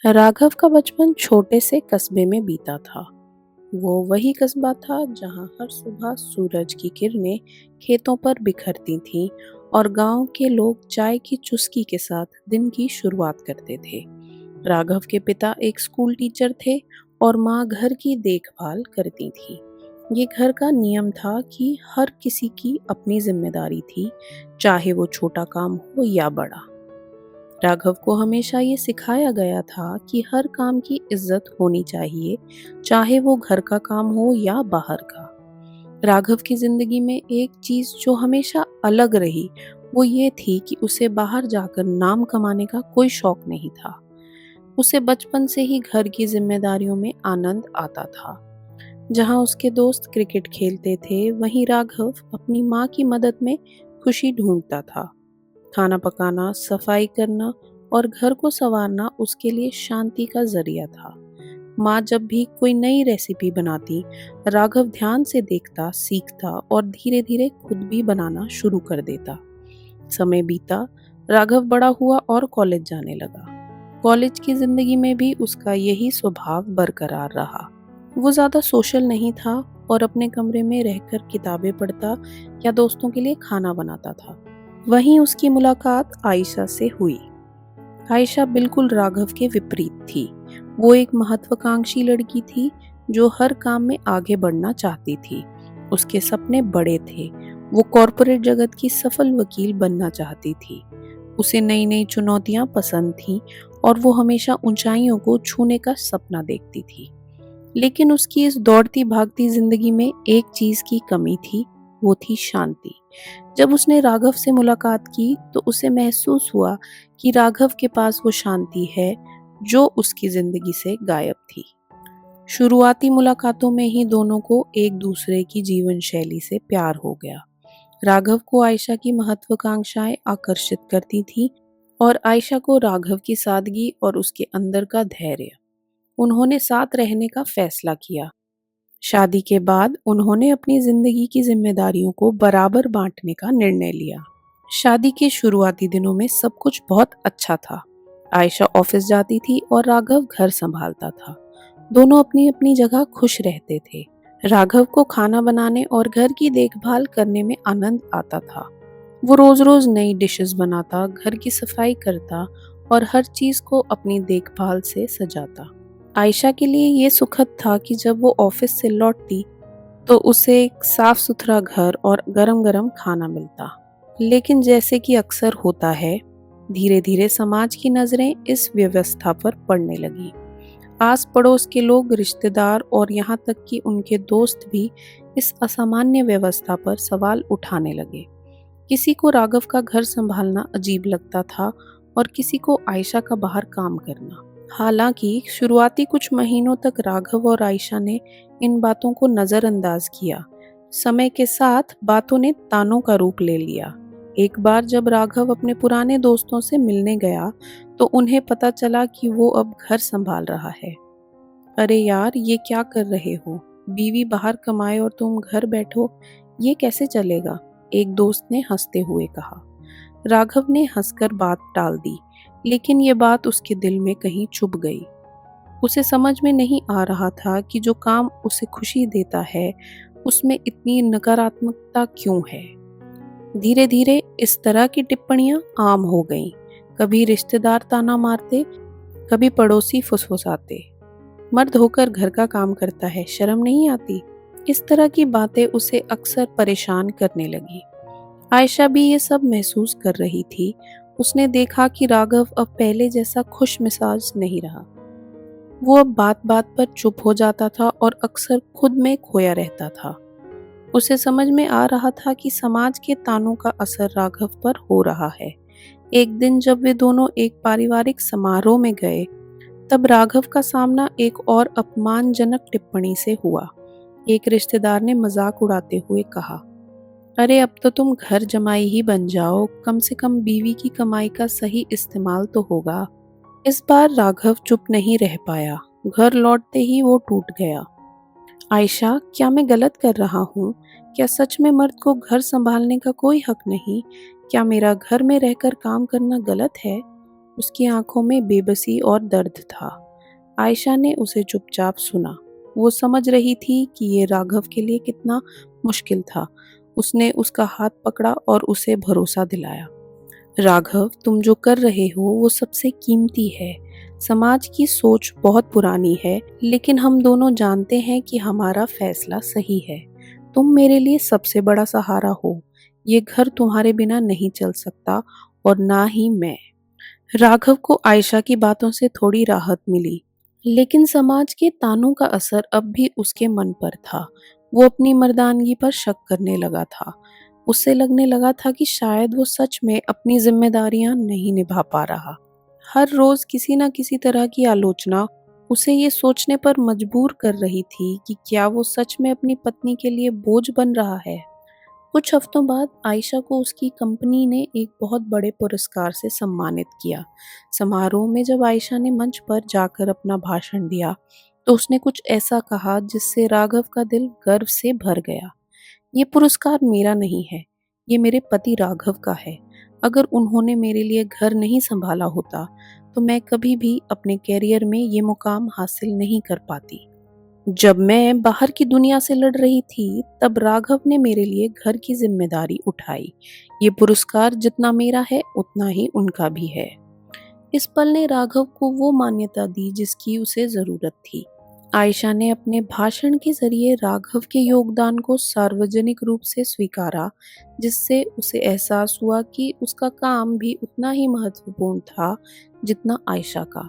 राघव का बचपन छोटे से कस्बे में बीता था। वो वही कस्बा था जहां हर सुबह सूरज की किरणें खेतों पर बिखरती थीं और गांव के लोग चाय की चुस्की के साथ दिन की शुरुआत करते थे। राघव के पिता एक स्कूल टीचर थे और माँ घर की देखभाल करती थी। ये घर का नियम था कि हर किसी की अपनी जिम्मेदारी थी, चाहे वो छोटा काम हो या बड़ा। राघव को हमेशा ये सिखाया गया था कि हर काम की इज्जत होनी चाहिए, चाहे वो घर का काम हो या बाहर का। राघव की जिंदगी में एक चीज जो हमेशा अलग रही, वो ये थी कि उसे बाहर जाकर नाम कमाने का कोई शौक नहीं था। उसे बचपन से ही घर की जिम्मेदारियों में आनंद आता था। जहाँ उसके दोस्त क्रिकेट खेलते थे, वहीं राघव अपनी माँ की मदद में खुशी ढूंढता था। खाना पकाना, सफाई करना और घर को संवारना उसके लिए शांति का जरिया था। माँ जब भी कोई नई रेसिपी बनाती, राघव ध्यान से देखता, सीखता और धीरे धीरे खुद भी बनाना शुरू कर देता। समय बीता, राघव बड़ा हुआ और कॉलेज जाने लगा। कॉलेज की जिंदगी में भी उसका यही स्वभाव बरकरार रहा। वो ज्यादा सोशल नहीं था और अपने कमरे में रहकर किताबें पढ़ता या दोस्तों के लिए खाना बनाता था। वहीं उसकी मुलाकात आयशा से हुई। आयशा बिल्कुल राघव के विपरीत थी। वो एक महत्वाकांक्षी लड़की थी जो हर काम में आगे बढ़ना चाहती थी। उसके सपने बड़े थे। वो कॉरपोरेट जगत की सफल वकील बनना चाहती थी। उसे नई नई चुनौतियां पसंद थीं और वो हमेशा ऊंचाइयों को छूने का सपना देखती थी। लेकिन उसकी इस दौड़ती भागती जिंदगी में एक चीज की कमी थी, वो थी शांति। जब उसने राघव से मुलाकात की तो उसे महसूस हुआ कि राघव के पास वो शांति है जो उसकी जिंदगी से गायब थी। शुरुआती मुलाकातों में ही दोनों को एक दूसरे की जीवन शैली से प्यार हो गया। राघव को आयशा की महत्वाकांक्षाएं आकर्षित करती थी और आयशा को राघव की सादगी और उसके अंदर का धैर्य। उन्होंने साथ रहने का फैसला किया। शादी के बाद उन्होंने अपनी जिंदगी की जिम्मेदारियों को बराबर बांटने का निर्णय लिया। शादी के शुरुआती दिनों में सब कुछ बहुत अच्छा था। आयशा ऑफिस जाती थी और राघव घर संभालता था। दोनों अपनी अपनी जगह खुश रहते थे। राघव को खाना बनाने और घर की देखभाल करने में आनंद आता था। वो रोज रोज नई डिशेस बनाता, घर की सफाई करता और हर चीज को अपनी देखभाल से सजाता। आयशा के लिए ये सुखद था कि जब वो ऑफिस से लौटती तो उसे एक साफ सुथरा घर और गरम गरम खाना मिलता। लेकिन जैसे कि अक्सर होता है, धीरे धीरे समाज की नजरें इस व्यवस्था पर पड़ने लगी। आस पड़ोस के लोग, रिश्तेदार और यहाँ तक कि उनके दोस्त भी इस असामान्य व्यवस्था पर सवाल उठाने लगे। किसी को राघव का घर संभालना अजीब लगता था और किसी को आयशा का बाहर काम करना। हालांकि शुरुआती कुछ महीनों तक राघव और आयशा ने इन बातों को नजरअंदाज किया। समय के साथ बातों ने तानों का रूप ले लिया। एक बार जब राघव अपने पुराने दोस्तों से मिलने गया तो उन्हें पता चला कि वो अब घर संभाल रहा है। अरे यार, ये क्या कर रहे हो? बीवी बाहर कमाए और तुम घर बैठो, ये कैसे चलेगा? एक दोस्त ने हंसते हुए कहा। राघव ने हंसकर बात टाल दी, लेकिन ये बात उसके दिल में कहीं चुभ गई। उसे समझ में नहीं आ रहा था कि जो काम उसे खुशी देता है, उसमें इतनी नकारात्मकता क्यों है। धीरे धीरे इस तरह की टिप्पणियां आम हो गईं। कभी रिश्तेदार ताना मारते, कभी पड़ोसी फुसफुसाते। मर्द होकर घर का काम करता है, शर्म नहीं आती? इस तरह की बातें उसे अक्सर परेशान करने लगी। आयशा भी ये सब महसूस कर रही थी। उसने देखा कि राघव अब पहले जैसा खुश मिजाज नहीं रहा। वो अब बात बात पर चुप हो जाता था और अक्सर खुद में खोया रहता था। उसे समझ में आ रहा था कि समाज के तानों का असर राघव पर हो रहा है। एक दिन जब वे दोनों एक पारिवारिक समारोह में गए, तब राघव का सामना एक और अपमानजनक टिप्पणी से हुआ। एक रिश्तेदार ने मजाक उड़ाते हुए कहा, अरे अब तो तुम घर जमाई ही बन जाओ, कम से कम बीवी की कमाई का सही इस्तेमाल तो होगा। इस बार राघव चुप नहीं रह पाया। घर लौटते ही वो टूट गया। आयशा, क्या मैं गलत कर रहा हूँ? क्या सच में मर्द को घर संभालने का कोई हक नहीं? क्या मेरा घर में रहकर काम करना गलत है? उसकी आंखों में बेबसी और दर्द था। आयशा ने उसे चुपचाप सुना। वो समझ रही थी कि ये राघव के लिए कितना मुश्किल था। उसने उसका हाथ पकड़ा और उसे भरोसा दिलाया। राघव, तुम जो कर रहे हो वो सबसे कीमती है। समाज की सोच बहुत पुरानी है, लेकिन हम दोनों जानते हैं कि हमारा फैसला सही है। तुम मेरे लिए सबसे बड़ा सहारा हो। ये घर तुम्हारे बिना नहीं चल सकता, और ना ही मैं। राघव को आयशा की बातों से थोड़ी राहत मिली, लेकिन समाज के तानों का असर अब भी उसके मन पर था। वो अपनी मर्दानगी पर शक करने लगा था। उससे लगने लगा था कि शायद वो सच में अपनी जिम्मेदारियां नहीं निभा पा रहा। हर रोज किसी न किसी तरह की आलोचना उसे ये सोचने पर मजबूर कर रही थी कि क्या वो सच में अपनी पत्नी के लिए बोझ बन रहा है। कुछ हफ्तों बाद आयशा को उसकी कंपनी ने एक बहुत बड़े पुरस्कार से सम्मानित किया। समारोह में जब आयशा ने मंच पर जाकर अपना भाषण दिया, तो उसने कुछ ऐसा कहा जिससे राघव का दिल गर्व से भर गया। ये पुरस्कार मेरा नहीं है, ये मेरे पति राघव का है। अगर उन्होंने मेरे लिए घर नहीं संभाला होता, तो मैं कभी भी अपने कैरियर में ये मुकाम हासिल नहीं कर पाती। जब मैं बाहर की दुनिया से लड़ रही थी, तब राघव ने मेरे लिए घर की जिम्मेदारी उठाई। ये पुरस्कार जितना मेरा है, उतना ही उनका भी है। इस पल ने राघव को वो मान्यता दी जिसकी उसे जरूरत थी। आयशा ने अपने भाषण के जरिए राघव के योगदान को सार्वजनिक रूप से स्वीकारा, जिससे उसे एहसास हुआ कि उसका काम भी उतना ही महत्वपूर्ण था जितना आयशा का।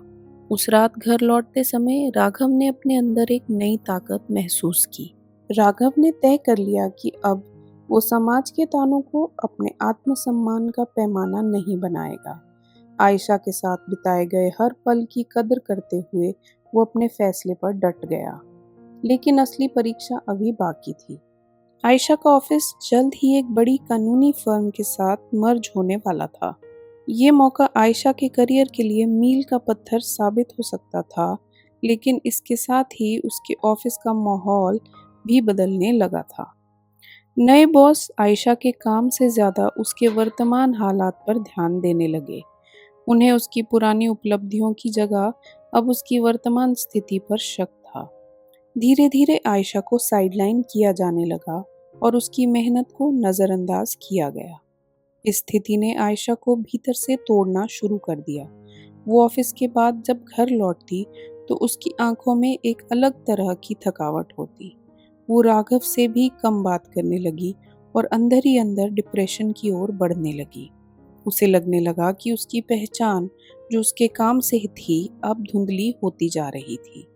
उस रात घर लौटते समय राघव ने अपने अंदर एक नई ताकत महसूस की। राघव ने तय कर लिया कि अब वो समाज के तानों को अपने आत्मसम्मान का पैमाना नहीं बनाएगा। आयशा के साथ बिताए गए हर पल की कदर करते हुए वो अपने फैसले पर डट गया। लेकिन असली परीक्षा अभी बाकी थी। आयशा का ऑफिस जल्द ही एक बड़ी कानूनी फर्म के साथ मर्ज होने वाला था। ये मौका आयशा के करियर के लिए मील का पत्थर साबित हो सकता था, लेकिन इसके साथ ही उसके ऑफिस का माहौल भी बदलने लगा था। नए बॉस आयशा के काम से ज्यादा उसके वर्तमान हालात पर ध्यान देने लगे। उन्हें उसकी पुरानी उपलब्धियों की जगह अब उसकी वर्तमान स्थिति पर शक था। धीरे धीरे आयशा को साइडलाइन किया जाने लगा और उसकी मेहनत को नजरअंदाज किया गया। इस स्थिति ने आयशा को भीतर से तोड़ना शुरू कर दिया। वो ऑफिस के बाद जब घर लौटती, तो उसकी आंखों में एक अलग तरह की थकावट होती। वो राघव से भी कम बात करने लगी और अंदर ही अंदर डिप्रेशन की ओर बढ़ने लगी। उसे लगने लगा कि उसकी पहचान जो उसके काम से ही थी, अब धुंधली होती जा रही थी।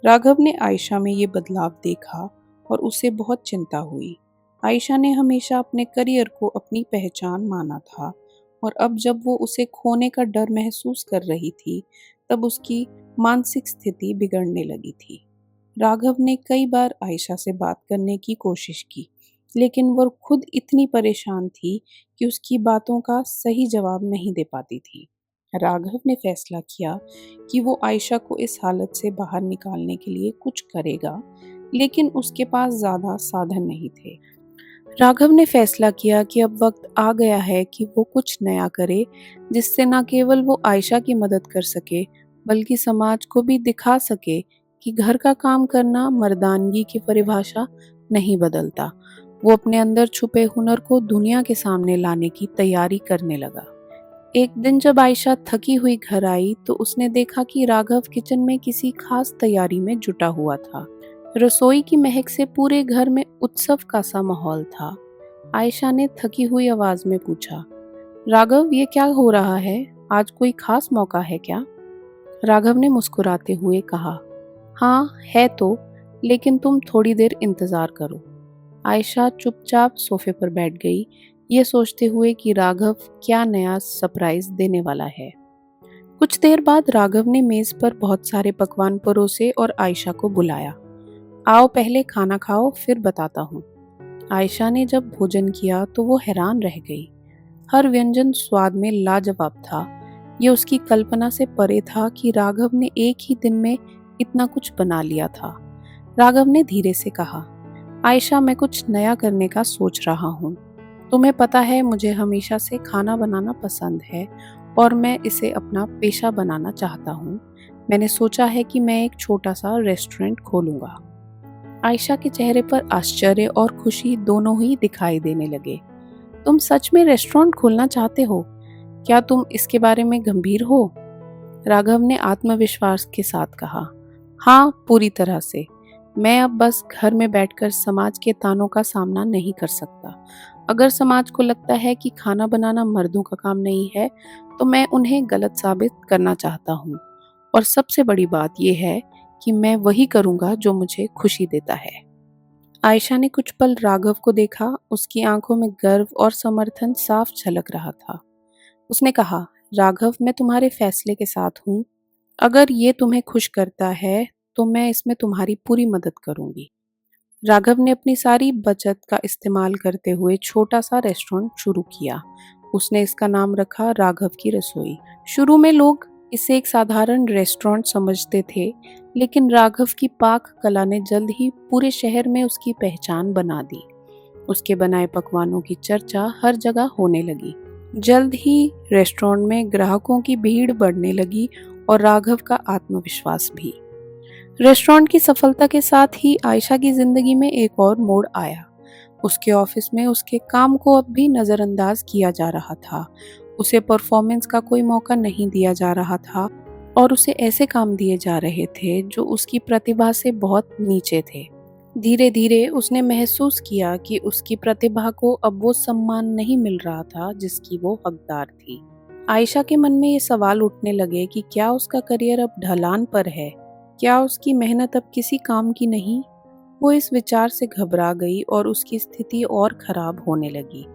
राघव ने आयशा में ये बदलाव देखा और उसे बहुत चिंता हुई। आयशा ने हमेशा अपने करियर को अपनी पहचान माना था, और अब जब वो उसे खोने का डर महसूस कर रही थी, तब उसकी मानसिक स्थिति बिगड़ने लगी थी। राघव ने कई बार आयशा से बात करने की कोशिश की, लेकिन वह खुद इतनी परेशान थी कि उसकी बातों का सही जवाब नहीं दे पाती थी। राघव ने फैसला किया कि वो आयशा को इस हालत से बाहर निकालने के लिए कुछ करेगा, लेकिन उसके पास ज्यादा साधन नहीं थे। राघव ने फैसला किया कि अब वक्त आ गया है कि वो कुछ नया करे, जिससे न केवल वो आयशा की मदद कर सके, बल्कि समाज को भी दिखा सके कि घर का काम करना मर्दानगी की परिभाषा नहीं बदलता। वो अपने अंदर छुपे हुनर को दुनिया के सामने लाने की तैयारी करने लगा। एक दिन जब आयशा थकी हुई घर आई, तो उसने देखा कि राघव किचन में किसी खास तैयारी में जुटा हुआ था। रसोई की महक से पूरे घर में उत्सव का सा माहौल था। आयशा ने थकी हुई आवाज में पूछा, राघव, ये क्या हो रहा है? आज कोई खास मौका है क्या? राघव ने मुस्कुराते हुए कहा, हाँ है तो, लेकिन तुम थोड़ी देर इंतजार करो। आयशा चुपचाप सोफे पर बैठ गई, ये सोचते हुए कि राघव क्या नया सरप्राइज देने वाला है। कुछ देर बाद राघव ने मेज पर बहुत सारे पकवान परोसे और आयशा को बुलाया। आओ पहले खाना खाओ, फिर बताता हूँ। आयशा ने जब भोजन किया तो वो हैरान रह गई। हर व्यंजन स्वाद में लाजवाब था। ये उसकी कल्पना से परे था कि राघव ने एक ही दिन में इतना कुछ बना लिया था। राघव ने धीरे से कहा, आयशा, मैं कुछ नया करने का सोच रहा हूँ। तुम्हें पता है मुझे हमेशा से खाना बनाना पसंद है, और मैं इसे अपना पेशा बनाना चाहता हूँ। मैंने सोचा है कि मैं एक छोटा सा रेस्टोरेंट खोलूँगा। आयशा के चेहरे पर आश्चर्य और खुशी दोनों ही दिखाई देने लगे। तुम सच में रेस्टोरेंट खोलना चाहते हो? क्या तुम इसके बारे में गंभीर हो? राघव ने आत्मविश्वास के साथ कहा। हाँ, पूरी तरह से। मैं अब बस घर में बैठकर समाज के तानों का सामना नहीं कर सकता। अगर समाज को लगता है कि खाना बनाना मर्दों का काम नहीं है, तो मैं उन्हें गलत साबित करना चाहता हूँ। और सबसे बड़ी बात यह है कि मैं वही करूँगा जो मुझे खुशी देता है। आयशा ने कुछ पल राघव को देखा। उसकी आंखों में गर्व और समर्थन साफ झलक रहा था। उसने कहा, राघव, मैं तुम्हारे फैसले के साथ हूँ। अगर ये तुम्हें खुश करता है, तो मैं इसमें तुम्हारी पूरी मदद करूंगी। राघव ने अपनी सारी बचत का इस्तेमाल करते हुए छोटा सा रेस्टोरेंट शुरू किया। उसने इसका नाम रखा राघव की रसोई। शुरू में लोग इसे एक साधारण रेस्टोरेंट समझते थे, लेकिन राघव की पाक कला ने जल्द ही पूरे शहर में उसकी पहचान बना दी। उसके बनाए पकवानों की चर्चा हर जगह होने लगी। जल्द ही रेस्टोरेंट में ग्राहकों की भीड़ बढ़ने लगी और राघव का आत्मविश्वास भी। रेस्टोरेंट की सफलता के साथ ही आयशा की जिंदगी में एक और मोड़ आया। उसके ऑफिस में उसके काम को अब भी नजरअंदाज किया जा रहा था। उसे परफॉर्मेंस का कोई मौका नहीं दिया जा रहा था और उसे ऐसे काम दिए जा रहे थे जो उसकी प्रतिभा से बहुत नीचे थे। धीरे धीरे उसने महसूस किया कि उसकी प्रतिभा को अब वो सम्मान नहीं मिल रहा था जिसकी वो हकदार थी। आयशा के मन में ये सवाल उठने लगे कि क्या उसका करियर अब ढलान पर है? क्या उसकी मेहनत अब किसी काम की नहीं? वो इस विचार से घबरा गई और उसकी स्थिति और खराब होने लगी।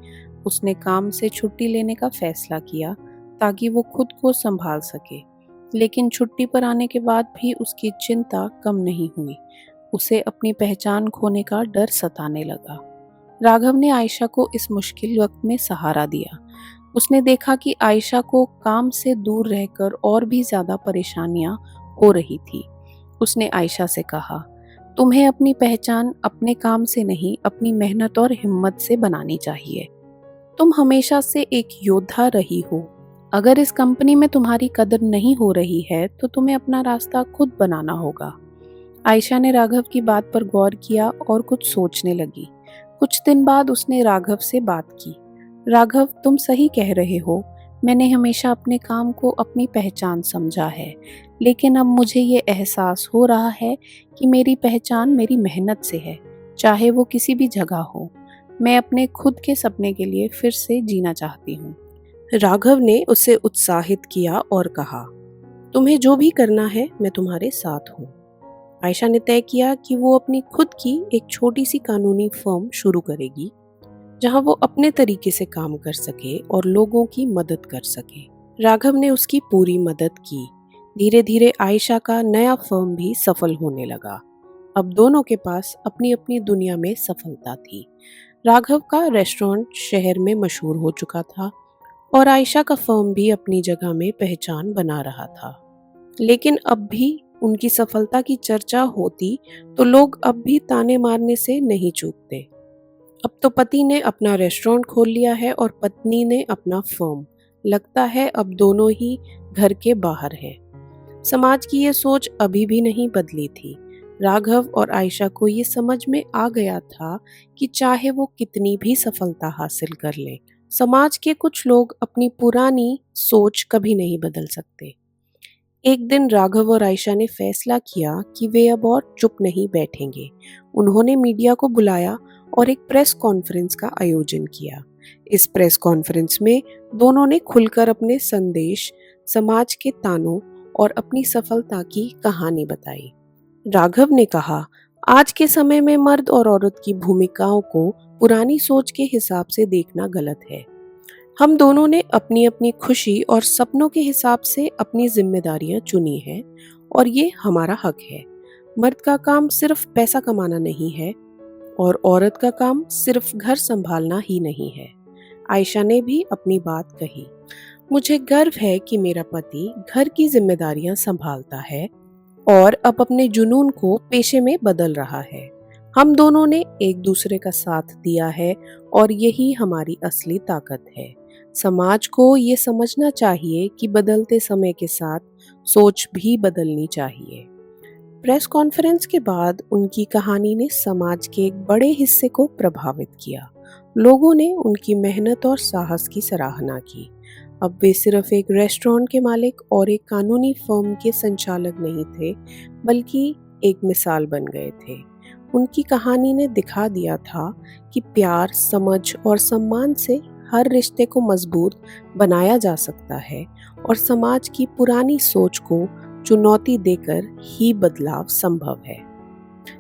उसने काम से छुट्टी लेने का फैसला किया ताकि वो खुद को संभाल सके। लेकिन छुट्टी पर आने के बाद भी उसकी चिंता कम नहीं हुई। उसे अपनी पहचान खोने का डर सताने लगा। राघव ने आयशा को इस मुश्किल वक्त में सहारा दिया। उसने देखा कि आयशा को काम से दूर रहकर और भी ज्यादा परेशानियां हो रही थी। उसने आयशा से कहा, तुम्हें अपनी पहचान अपने काम से नहीं, अपनी मेहनत और हिम्मत से बनानी चाहिए। तुम हमेशा से एक योद्धा रही हो। अगर इस कंपनी में तुम्हारी कदर नहीं हो रही है, तो तुम्हें अपना रास्ता खुद बनाना होगा। आयशा ने राघव की बात पर गौर किया और कुछ सोचने लगी। कुछ दिन बाद उसने राघव से बात की। राघव, तुम सही कह रहे हो। मैंने हमेशा अपने काम को अपनी पहचान समझा है, लेकिन अब मुझे ये एहसास हो रहा है कि मेरी पहचान मेरी मेहनत से है, चाहे वो किसी भी जगह हो। मैं अपने खुद के सपने के लिए फिर से जीना चाहती हूँ। राघव ने उसे उत्साहित किया और कहा, तुम्हें जो भी करना है, मैं तुम्हारे साथ हूँ। आयशा ने तय किया कि वो अपनी खुद की एक छोटी सी कानूनी फर्म शुरू करेगी, जहां वो अपने तरीके से काम कर सके और लोगों की मदद कर सके। राघव ने उसकी पूरी मदद की। धीरे धीरे आयशा का नया फर्म भी सफल होने लगा। अब दोनों के पास अपनी अपनी दुनिया में सफलता थी। राघव का रेस्टोरेंट शहर में मशहूर हो चुका था और आयशा का फर्म भी अपनी जगह में पहचान बना रहा था। लेकिन अब भी उनकी सफलता की चर्चा होती तो लोग अब भी ताने मारने से नहीं चूकते। अब तो पति ने अपना रेस्टोरेंट खोल लिया है और पत्नी ने अपना फर्म। लगता है अब दोनों ही घर के बाहर हैं। समाज की ये सोच अभी भी नहीं बदली थी। राघव और आयशा को ये समझ में आ गया था कि चाहे वो कितनी भी सफलता हासिल कर ले, समाज के कुछ लोग अपनी पुरानी सोच कभी नहीं बदल सकते। एक दिन राघव और आयशा ने फैसला किया कि वे अब और चुप नहीं बैठेंगे। उन्होंने मीडिया को बुलाया और एक प्रेस कॉन्फ्रेंस का आयोजन किया। इस प्रेस कॉन्फ्रेंस में दोनों ने खुलकर अपने संदेश, समाज के तानों और अपनी सफलता की कहानी बताई। राघव ने कहा, आज के समय में मर्द और औरत की भूमिकाओं को पुरानी सोच के हिसाब से देखना गलत है। हम दोनों ने अपनी अपनी खुशी और सपनों के हिसाब से अपनी जिम्मेदारियां चुनी हैं और ये हमारा हक है। मर्द का काम सिर्फ पैसा कमाना नहीं है और औरत का काम सिर्फ घर संभालना ही नहीं है। आयशा ने भी अपनी बात कही। मुझे गर्व है कि मेरा पति घर की जिम्मेदारियां संभालता है और अब अपने जुनून को पेशे में बदल रहा है। हम दोनों ने एक दूसरे का साथ दिया है और यही हमारी असली ताकत है। समाज को ये समझना चाहिए कि बदलते समय के साथ सोच भी बदलनी चाहिए। प्रेस कॉन्फ्रेंस के बाद उनकी कहानी ने समाज के एक बड़े हिस्से को प्रभावित किया। लोगों ने उनकी मेहनत और साहस की सराहना की। अब वे सिर्फ एक रेस्टोरेंट के मालिक और एक कानूनी फर्म के संचालक नहीं थे, बल्कि एक मिसाल बन गए थे। उनकी कहानी ने दिखा दिया था कि प्यार, समझ और सम्मान से हर रिश्ते को मजबूत बनाया जा सकता है और समाज की पुरानी सोच को चुनौती देकर ही बदलाव संभव है।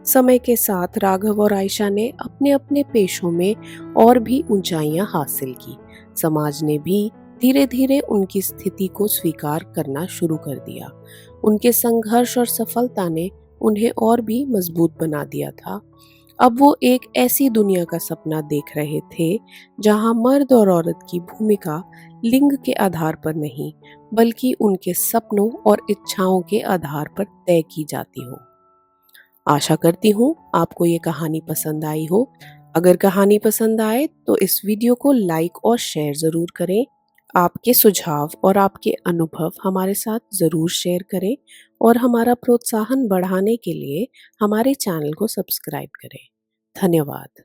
समय के साथ राघव और आयशा ने अपने अपने पेशों में और भी ऊंचाइयां हासिल की। समाज ने भी धीरे धीरे उनकी स्थिति को स्वीकार करना शुरू कर दिया। उनके संघर्ष और सफलता ने उन्हें और भी मजबूत बना दिया था। अब वो एक ऐसी दुनिया का सपना देख रहे थे जहां मर्द और औरत की भूमिका लिंग के आधार पर नहीं, बल्कि उनके सपनों और इच्छाओं के आधार पर तय की जाती हो। आशा करती हूँ आपको ये कहानी पसंद आई हो। अगर कहानी पसंद आए तो इस वीडियो को लाइक और शेयर ज़रूर करें। आपके सुझाव और आपके अनुभव हमारे साथ ज़रूर शेयर करें और हमारा प्रोत्साहन बढ़ाने के लिए हमारे चैनल को सब्सक्राइब करें। धन्यवाद।